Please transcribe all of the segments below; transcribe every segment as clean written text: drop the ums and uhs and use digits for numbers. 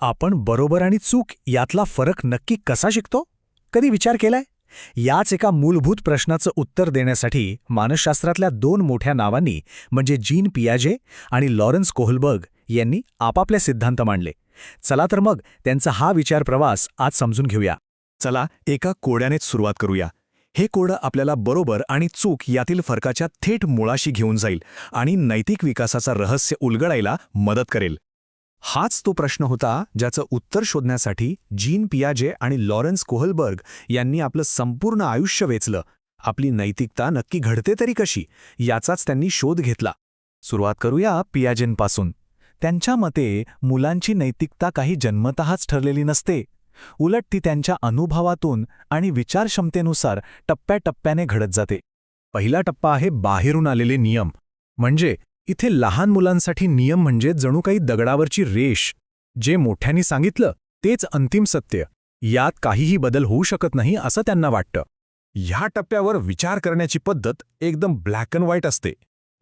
आपण बरोबर आणि चूक यातला फरक नक्की कसा शिकतो? कधी विचार केलाय? याच एका मूलभूत प्रश्नाचं उत्तर देण्यासाठी मानसशास्त्रातल्या दोन मोठ्या नावांनी म्हणजे जीन पियाजे आणि लॉरेन्स कोहलबर्ग यांनी आपापले सिद्धांत मांडले. चला तर मग त्यांचा हा विचार प्रवास आज समजून घेऊया. चला एका कोड्यानेच सुरुवात करूया. हे कोडं आपल्याला बरोबर आणि चूक यातील फरकाच्या थेट मुळाशी घेऊन जाईल आणि नैतिक विकासाचा रहस्य उलगडायला मदत करेल. हाच तो प्रश्न होता ज्याचं उत्तर शोधण्यासाठी जीन पियाजे आणि लॉरेन्स कोहलबर्ग यांनी आपलं संपूर्ण आयुष्य वेचलं. आपली नैतिकता नक्की घडते तरी कशी याचाच त्यांनी शोध घेतला. सुरुवात करूया पियाजेंपासून. त्यांच्या मते मुलांची नैतिकता काही जन्मतःच ठरलेली नसते. उलट ती त्यांच्या अनुभवातून आणि विचारक्षमतेनुसार टप्प्याटप्प्याने घडत जाते. पहिला टप्पा आहे बाहेरून आलेले नियम. म्हणजे इथे लहान मुलांसाठी नियम म्हणजे जणू काही दगडावरची रेष. जे मोठ्यांनी सांगितलं तेच अंतिम सत्य. यात काहीही बदल होऊ शकत नाही असं त्यांना वाटतं. ह्या टप्प्यावर विचार करण्याची पद्धत एकदम ब्लॅक अँड व्हाईट असते.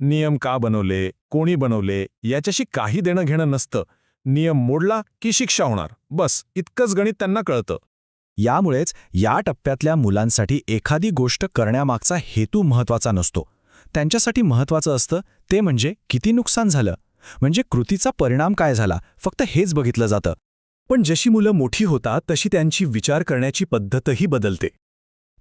नियम का बनवले, कोणी बनवले याच्याशी काही देणं घेणं नसतं. नियम मोडला की शिक्षा होणार, बस इतकंच गणित त्यांना कळतं. यामुळेच या टप्प्यातल्या मुलांसाठी एखादी गोष्ट करण्यामागचा हेतू महत्त्वाचा नसतो. त्यांच्यासाठी महत्त्वाचं असतं ते म्हणजे किती नुकसान झालं, म्हणजे कृतीचा परिणाम काय झाला, फक्त हेच बघितलं जातं. पण जशी मुलं मोठी होतात तशी त्यांची विचार करण्याची पद्धतही बदलते.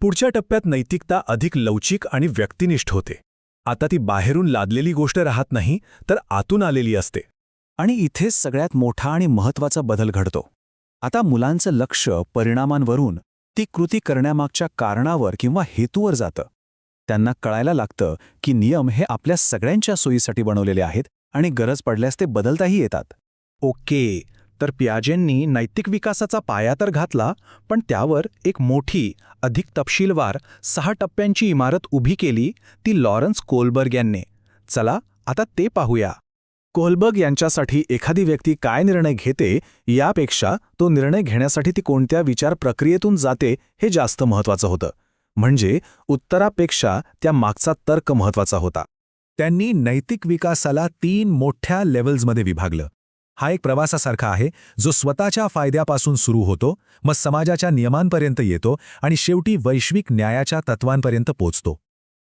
पुढच्या टप्प्यात नैतिकता अधिक लवचिक आणि व्यक्तिनिष्ठ होते. आता ती बाहेरून लादलेली गोष्ट राहत नाही तर आतून आलेली असते. आणि इथेच सगळ्यात मोठा आणि महत्त्वाचा बदल घडतो. आता मुलांचं लक्ष परिणामांवरून ती कृती करण्यामागच्या कारणावर किंवा हेतूवर जातं. त्यांना कळायला लागतं की नियम हे आपल्या सगळ्यांच्या सोयीसाठी बनवलेले आहेत आणि गरज पडल्यास ते बदलताही येतात. ओके, तर पियाजेंनी नैतिक विकासाचा पाया तर घातला, पण त्यावर एक मोठी, अधिक तपशीलवार 6 टप्प्यांची इमारत उभी केली, ती लॉरेन्स कोहलबर्ग यांनी. चला आता ते पाहूया. कोहलबर्ग यांच्यासाठी एखादी व्यक्ती काय निर्णय घेते यापेक्षा तो निर्णय घेण्यासाठी ती कोणत्या विचार प्रक्रियेतून जाते हे जास्त महत्त्वाचं होतं. म्हणजे उत्तरापेक्षा त्या मागचा तर्क महत्त्वाचा होता. त्यांनी नैतिक विकासाला 3 मोठ्या लेव्हल्समध्ये विभागलं. हा एक प्रवासासारखा आहे जो स्वतःच्या फायद्यापासून सुरू होतो, मग समाजाच्या नियमांपर्यंत येतो आणि शेवटी वैश्विक न्यायाच्या तत्वांपर्यंत पोचतो.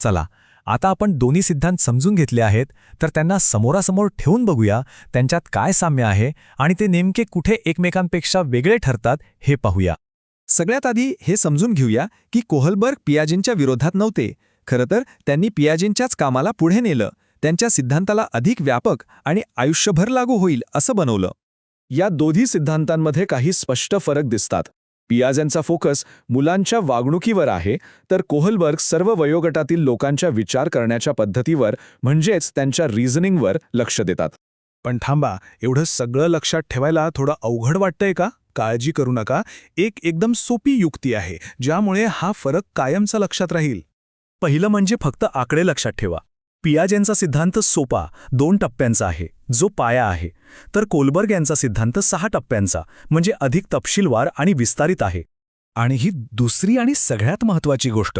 चला आता आपण दोन्ही सिद्धांत समजून घेतले आहेत, तर त्यांना समोरासमोर ठेवून बघूया त्यांच्यात काय साम्य आहे आणि ते नेमके कुठे एकमेकांपेक्षा वेगळे ठरतात हे पाहूया. सगळ्यात आधी हे समजून घेऊया की कोहलबर्ग पियाजेंच्या विरोधात नव्हते. खरं तर त्यांनी पियाजेंच्याच कामाला पुढे नेलं. त्यांच्या सिद्धांताला अधिक व्यापक आणि आयुष्यभर लागू होईल असं बनवलं. या दोन्ही सिद्धांतांमध्ये काही स्पष्ट फरक दिसतात. पियाजेंचा फोकस मुलांच्या वागणुकीवर आहे, तर कोहलबर्ग सर्व वयोगटातील लोकांच्या विचार करण्याच्या पद्धतीवर म्हणजेच त्यांच्या रिझनिंगवर लक्ष देतात. पण थांबा, एवढं सगळं लक्षात ठेवायला थोडं अवघड वाटतंय का? काळजी करू नका, एक एकदम सोपी युक्ती आहे ज्यामुळे हा फरक कायमचा लक्षात राहील. पहिलं म्हणजे फक्त आकडे लक्षात ठेवा. पियाजेंचा सिद्धांत सोपा 2 टप्प्यांचा आहे, जो पाया आहे, तर कोहलबर्ग यांचा सिद्धांत 6 टप्प्यांचा म्हणजे अधिक तपशीलवार आणि विस्तारित आहे. आणि ही दुसरी आणि सगळ्यात महत्त्वाची गोष्ट,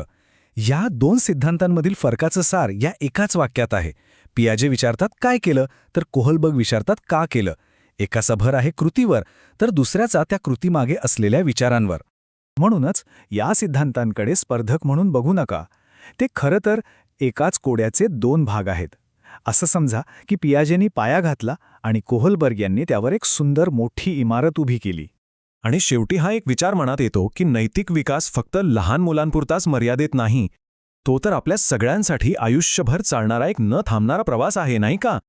या 2 सिद्धांतांमधील फरकाचं सार या एकाच वाक्यात आहे. पियाजे विचारतात काय केलं, तर कोहलबर्ग विचारतात का केलं. एकाचा भर आहे कृतीवर, तर दुसऱ्याचा त्या कृतीमागे असलेल्या विचारांवर. म्हणूनच या सिद्धांतांकडे स्पर्धक म्हणून बघू नका. ते खरं तर एकाच कोड्याचे 2 भाग आहेत. असं समजा की पियाजेंनी पाया घातला आणि कोहलबर्ग यांनी त्यावर एक सुंदर मोठी इमारत उभी केली. आणि शेवटी हा एक विचार मनात येतो की नैतिक विकास फक्त लहान मुलांपुरताच मर्यादित नाही. तो तर आपल्या सगळ्यांसाठी आयुष्यभर चालणारा एक न थांबणारा प्रवास आहे, नाही का?